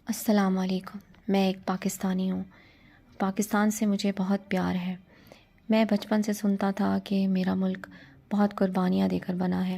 السلام علیکم۔ میں ایک پاکستانی ہوں۔ پاکستان سے مجھے بہت پیار ہے۔ میں بچپن سے سنتا تھا کہ میرا ملک بہت قربانیاں دے کر بنا ہے۔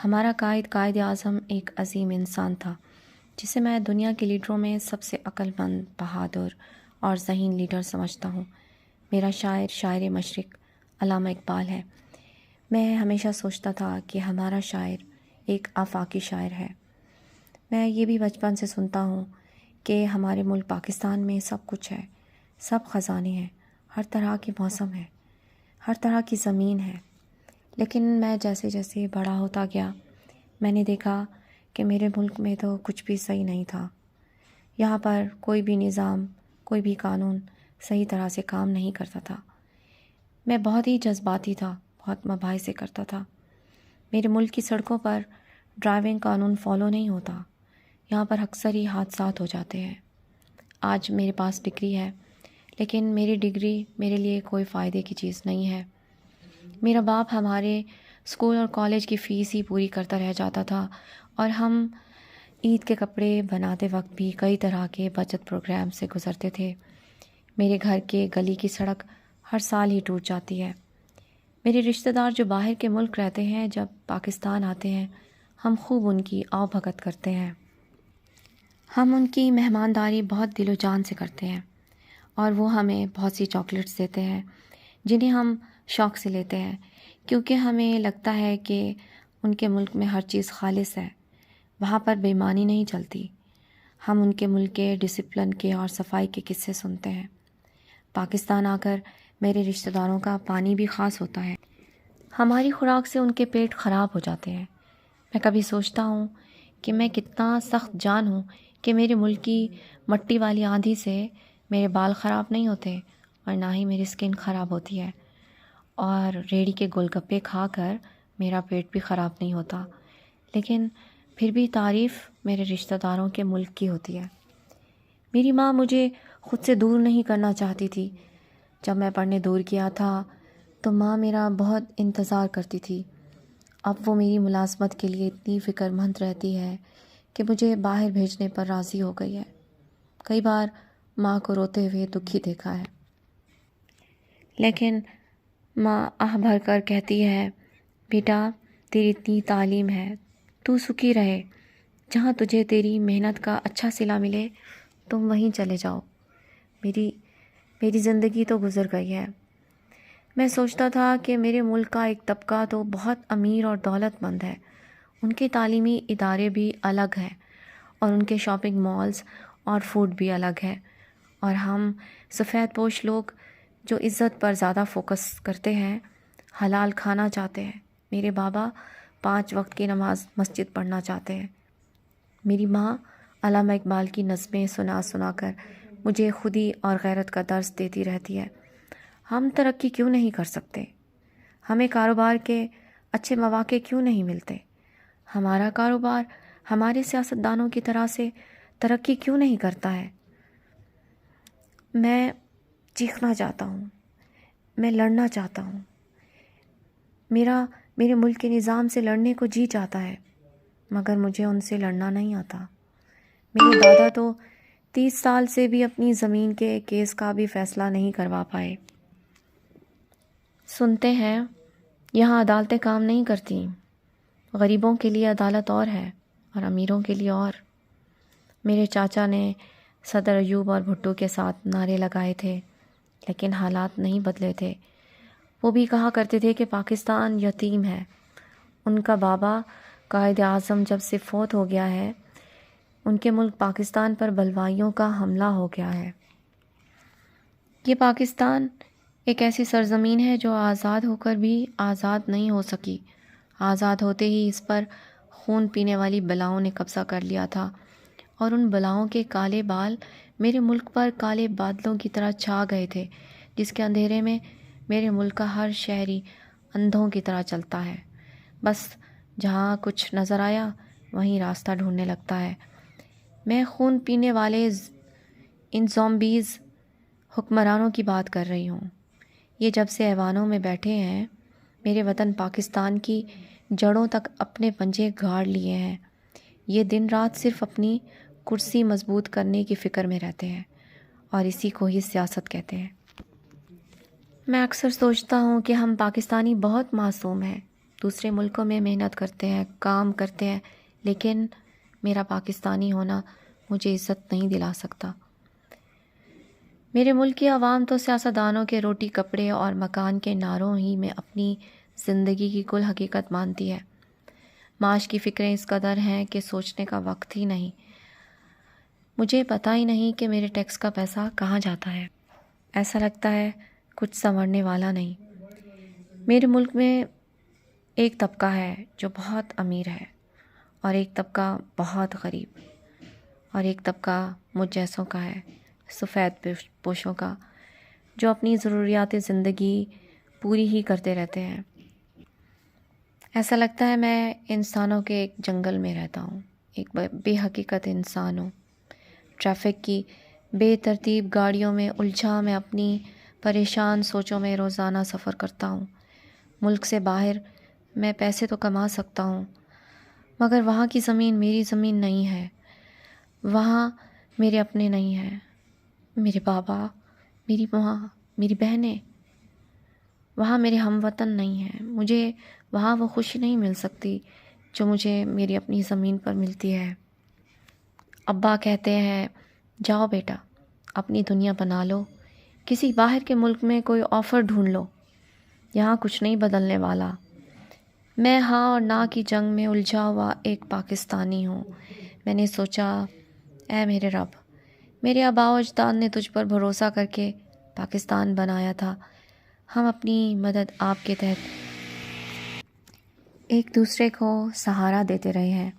ہمارا قائد اعظم ایک عظیم انسان تھا جسے میں دنیا کے لیڈروں میں سب سے عقل مند، بہادر اور ذہین لیڈر سمجھتا ہوں۔ میرا شاعر مشرق علامہ اقبال ہے۔ میں ہمیشہ سوچتا تھا کہ ہمارا شاعر ایک آفاقی شاعر ہے۔ میں یہ بھی بچپن سے سنتا ہوں کہ ہمارے ملک پاکستان میں سب کچھ ہے، سب خزانے ہیں، ہر طرح کے موسم ہے، ہر طرح کی زمین ہے۔ لیکن میں جیسے جیسے بڑا ہوتا گیا، میں نے دیکھا کہ میرے ملک میں تو کچھ بھی صحیح نہیں تھا۔ یہاں پر کوئی بھی نظام، کوئی بھی قانون صحیح طرح سے کام نہیں کرتا تھا۔ میں بہت ہی جذباتی تھا، بہت مباحثے کرتا تھا۔ میرے ملک کی سڑکوں پر ڈرائیونگ قانون فالو نہیں ہوتا، یہاں پر اکثر ہی حادثات ہو جاتے ہیں۔ آج میرے پاس ڈگری ہے، لیکن میری ڈگری میرے لیے کوئی فائدے کی چیز نہیں ہے۔ میرا باپ ہمارے اسکول اور کالج کی فیس ہی پوری کرتا رہ جاتا تھا، اور ہم عید کے کپڑے بناتے وقت بھی کئی طرح کے بچت پروگرام سے گزرتے تھے۔ میرے گھر کے گلی کی سڑک ہر سال ہی ٹوٹ جاتی ہے۔ میرے رشتہ دار جو باہر کے ملک رہتے ہیں، جب پاکستان آتے ہیں، ہم خوب ان کی آؤ بھگت کرتے ہیں۔ ہم ان کی مہمانداری بہت دل و جان سے کرتے ہیں، اور وہ ہمیں بہت سی چاکلیٹس دیتے ہیں جنہیں ہم شوق سے لیتے ہیں، کیونکہ ہمیں لگتا ہے کہ ان کے ملک میں ہر چیز خالص ہے، وہاں پر بے ایمانی نہیں چلتی۔ ہم ان کے ملک کے ڈسپلن کے اور صفائی کے قصے سنتے ہیں۔ پاکستان آ کر میرے رشتہ داروں کا پانی بھی خاص ہوتا ہے۔ ہماری خوراک سے ان کے پیٹ خراب ہو جاتے ہیں۔ میں کبھی سوچتا ہوں کہ میں کتنا سخت جان ہوں کہ میرے ملک کی مٹی والی آندھی سے میرے بال خراب نہیں ہوتے، اور نہ ہی میری سکن خراب ہوتی ہے، اور ریڑھی کے گول گپے کھا کر میرا پیٹ بھی خراب نہیں ہوتا۔ لیکن پھر بھی تعریف میرے رشتہ داروں کے ملک کی ہوتی ہے۔ میری ماں مجھے خود سے دور نہیں کرنا چاہتی تھی۔ جب میں پڑھنے دور گیا تھا تو ماں میرا بہت انتظار کرتی تھی۔ اب وہ میری ملازمت کے لیے اتنی فکر مند رہتی ہے کہ مجھے باہر بھیجنے پر راضی ہو گئی ہے۔ کئی بار ماں کو روتے ہوئے دکھی دیکھا ہے، لیکن ماں آہ بھر کر کہتی ہے، بیٹا تیری اتنی تعلیم ہے، تو سکھی رہے، جہاں تجھے تیری محنت کا اچھا صلہ ملے تم وہیں چلے جاؤ۔ میری زندگی تو گزر گئی ہے۔ میں سوچتا تھا کہ میرے ملک کا ایک طبقہ تو بہت امیر اور دولت مند ہے، ان کے تعلیمی ادارے بھی الگ ہیں، اور ان کے شاپنگ مالز اور فوڈ بھی الگ ہے، اور ہم سفید پوش لوگ جو عزت پر زیادہ فوکس کرتے ہیں، حلال کھانا چاہتے ہیں۔ میرے بابا 5 وقت کی نماز مسجد پڑھنا چاہتے ہیں۔ میری ماں علامہ اقبال کی نظمیں سنا سنا کر مجھے خودی اور غیرت کا درس دیتی رہتی ہے۔ ہم ترقی کیوں نہیں کر سکتے؟ ہمیں کاروبار کے اچھے مواقع کیوں نہیں ملتے؟ ہمارا کاروبار ہمارے سیاستدانوں کی طرح سے ترقی کیوں نہیں کرتا ہے؟ میں چیخنا چاہتا ہوں، میں لڑنا چاہتا ہوں۔ میرے ملک کے نظام سے لڑنے کو جی چاہتا ہے، مگر مجھے ان سے لڑنا نہیں آتا۔ میرے دادا تو 30 سال سے بھی اپنی زمین کے کیس کا بھی فیصلہ نہیں کروا پائے۔ سنتے ہیں یہاں عدالتیں کام نہیں کرتی، غریبوں کے لیے عدالت اور ہے اور امیروں کے لیے اور۔ میرے چاچا نے صدر ایوب اور بھٹو کے ساتھ نعرے لگائے تھے، لیکن حالات نہیں بدلے تھے۔ وہ بھی کہا کرتے تھے کہ پاکستان یتیم ہے۔ ان کا بابا قائد اعظم جب سے فوت ہو گیا ہے، ان کے ملک پاکستان پر بلوائیوں کا حملہ ہو گیا ہے۔ یہ پاکستان ایک ایسی سرزمین ہے جو آزاد ہو کر بھی آزاد نہیں ہو سکی۔ آزاد ہوتے ہی اس پر خون پینے والی بلاؤں نے قبضہ کر لیا تھا، اور ان بلاؤں کے کالے بال میرے ملک پر کالے بادلوں کی طرح چھا گئے تھے، جس کے اندھیرے میں میرے ملک کا ہر شہری اندھوں کی طرح چلتا ہے، بس جہاں کچھ نظر آیا وہیں راستہ ڈھونڈنے لگتا ہے۔ میں خون پینے والے ان زومبیز حکمرانوں کی بات کر رہی ہوں۔ یہ جب سے ایوانوں میں بیٹھے ہیں، میرے وطن پاکستان کی جڑوں تک اپنے پنجے گاڑ لیے ہیں۔ یہ دن رات صرف اپنی کرسی مضبوط کرنے کی فکر میں رہتے ہیں، اور اسی کو ہی سیاست کہتے ہیں۔ میں اکثر سوچتا ہوں کہ ہم پاکستانی بہت معصوم ہیں، دوسرے ملکوں میں محنت کرتے ہیں، کام کرتے ہیں، لیکن میرا پاکستانی ہونا مجھے عزت نہیں دلا سکتا۔ میرے ملک کی عوام تو سیاستدانوں کے روٹی کپڑے اور مکان کے نعروں ہی میں اپنی زندگی کی کل حقیقت مانتی ہے۔ معاش کی فکریں اس قدر ہیں کہ سوچنے کا وقت ہی نہیں۔ مجھے پتہ ہی نہیں کہ میرے ٹیکس کا پیسہ کہاں جاتا ہے۔ ایسا لگتا ہے کچھ سنورنے والا نہیں۔ میرے ملک میں ایک طبقہ ہے جو بہت امیر ہے، اور ایک طبقہ بہت غریب، اور ایک طبقہ مجھ جیسوں کا ہے، سفید پوشوں کا، جو اپنی ضروریات زندگی پوری ہی کرتے رہتے ہیں۔ ایسا لگتا ہے میں انسانوں کے ایک جنگل میں رہتا ہوں، ایک بے حقیقت انسان ہوں۔ ٹریفک کی بے ترتیب گاڑیوں میں الجھا میں اپنی پریشان سوچوں میں روزانہ سفر کرتا ہوں۔ ملک سے باہر میں پیسے تو کما سکتا ہوں، مگر وہاں کی زمین میری زمین نہیں ہے، وہاں میرے اپنے نہیں ہیں، میرے بابا، میری ماں، میری بہنیں، وہاں میرے ہم وطن نہیں ہیں۔ مجھے وہاں وہ خوشی نہیں مل سکتی جو مجھے میری اپنی زمین پر ملتی ہے۔ ابا کہتے ہیں جاؤ بیٹا، اپنی دنیا بنا لو، کسی باہر کے ملک میں کوئی آفر ڈھونڈ لو، یہاں کچھ نہیں بدلنے والا۔ میں ہاں اور نہ کی جنگ میں الجھا ہوا ایک پاکستانی ہوں۔ میں نے سوچا اے میرے رب، میرے آباء و اجداد نے تجھ پر بھروسہ کر کے پاکستان بنایا تھا، ہم اپنی مدد آپ کے تحت ایک دوسرے کو سہارا دیتے رہے ہیں۔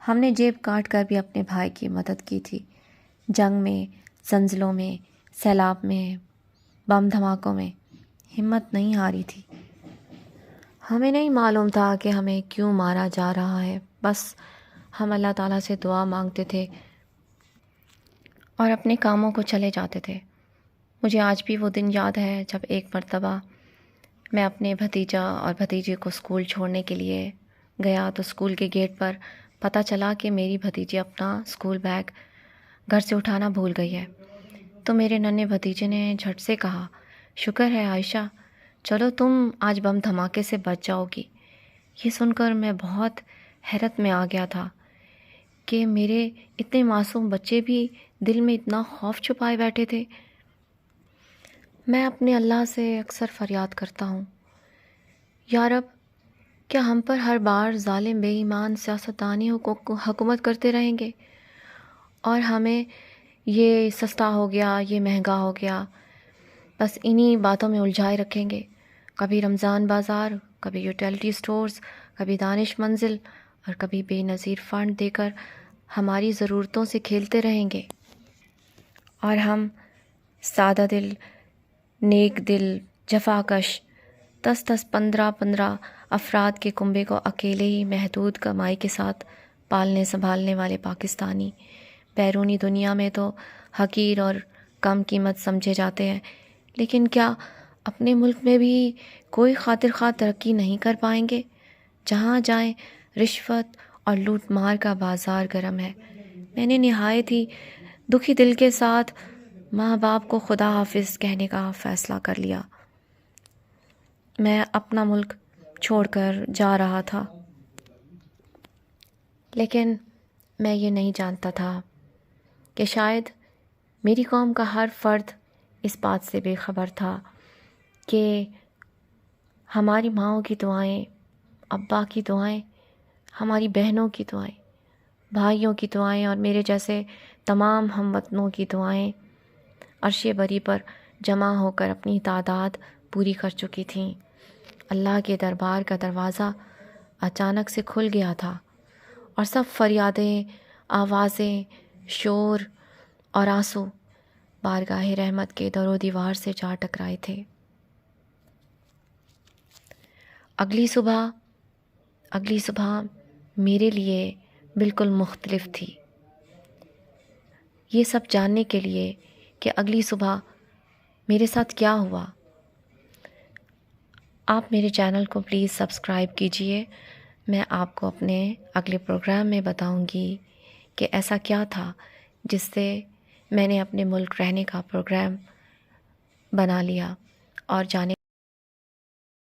ہم نے جیب کاٹ کر بھی اپنے بھائی کی مدد کی تھی، جنگ میں، زلزلوں میں، سیلاب میں، بم دھماکوں میں ہمت نہیں ہاری تھی۔ ہمیں نہیں معلوم تھا کہ ہمیں کیوں مارا جا رہا ہے، بس ہم اللہ تعالیٰ سے دعا مانگتے تھے اور اپنے کاموں کو چلے جاتے تھے۔ مجھے آج بھی وہ دن یاد ہے جب ایک مرتبہ میں اپنے بھتیجا اور بھتیجے کو اسکول چھوڑنے کے لیے گیا تو اسکول کے گیٹ پر پتہ چلا کہ میری بھتیجی اپنا اسکول بیگ گھر سے اٹھانا بھول گئی ہے۔ تو میرے ننھے بھتیجے نے جھٹ سے کہا شکر ہے عائشہ، چلو تم آج بم دھماکے سے بچ جاؤ گی۔ یہ سن کر میں بہت حیرت میں آ گیا تھا کہ میرے اتنے معصوم بچے بھی دل میں اتنا خوف چھپائے بیٹھے تھے۔ میں اپنے اللہ سے اکثر فریاد کرتا ہوں، یا رب، کیا ہم پر ہر بار ظالم بے ایمان سیاستدانی حکومت کرتے رہیں گے اور ہمیں یہ سستا ہو گیا، یہ مہنگا ہو گیا، بس انہی باتوں میں الجھائے رکھیں گے؟ کبھی رمضان بازار، کبھی یوٹیلیٹی سٹورز، کبھی دانش منزل، اور کبھی بے نظیر فنڈ دے کر ہماری ضرورتوں سے کھیلتے رہیں گے، اور ہم سادہ دل، نیک دل، جفاکش 10-15 افراد کے کنبے کو اکیلے ہی محدود کمائی کے ساتھ پالنے سنبھالنے والے پاکستانی بیرونی دنیا میں تو حقیر اور کم قیمت سمجھے جاتے ہیں، لیکن کیا اپنے ملک میں بھی کوئی خاطر خواہ ترقی نہیں کر پائیں گے؟ جہاں جائیں رشوت اور لوٹ مار کا بازار گرم ہے۔ میں نے نہایت ہی دکھی دل کے ساتھ ماں باپ کو خدا حافظ کہنے کا فیصلہ کر لیا۔ میں اپنا ملک چھوڑ کر جا رہا تھا، لیکن میں یہ نہیں جانتا تھا کہ شاید میری قوم کا ہر فرد اس بات سے بے خبر تھا کہ ہماری ماؤں کی دعائیں، ابا کی دعائیں، ہماری بہنوں کی دعائیں، بھائیوں کی دعائیں اور میرے جیسے تمام ہم وطنوں کی دعائیں عرش بری پر جمع ہو کر اپنی تعداد پوری کر چکی تھیں۔ اللہ کے دربار کا دروازہ اچانک سے کھل گیا تھا اور سب فریادیں، آوازیں، شور اور آنسو بارگاہ رحمت کے در و دیوار سے جا ٹکرائے تھے۔ اگلی صبح میرے لیے بالکل مختلف تھی۔ یہ سب جاننے کے لیے کہ اگلی صبح میرے ساتھ کیا ہوا، آپ میرے چینل کو پلیز سبسکرائب کیجئے۔ میں آپ کو اپنے اگلے پروگرام میں بتاؤں گی کہ ایسا کیا تھا جس سے میں نے اپنے ملک رہنے کا پروگرام بنا لیا اور جانے